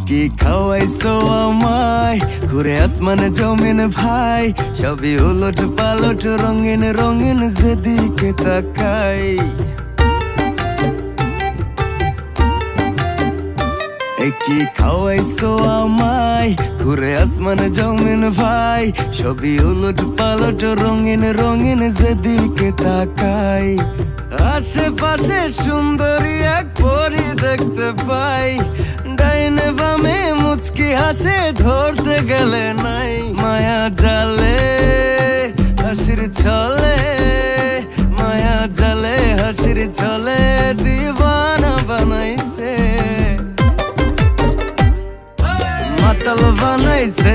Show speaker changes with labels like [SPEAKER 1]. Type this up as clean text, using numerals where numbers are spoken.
[SPEAKER 1] কি খাওয়াইছো আমায় ঘুরে আসমানে জমিন ভাই, সবই উলট পালট রঙিন রঙিন যেদিকে তাকাই। কি খাওয়াইছো আমায় ঘুরে আসমানে জমিন ভাই, সবই উলট পালট রঙিন রঙিন যেদিকে তাকাই। আশেপাশে সুন্দরী এক পরী দেখতে পাই, ডাইনে বামে মুচকি হাসে ধরতে গেলে নাই। মায়া জালে হাসির ছলে, মায়া জালে হাসির ছলে দিবানা বানাইছে, মাতাল বানাইছে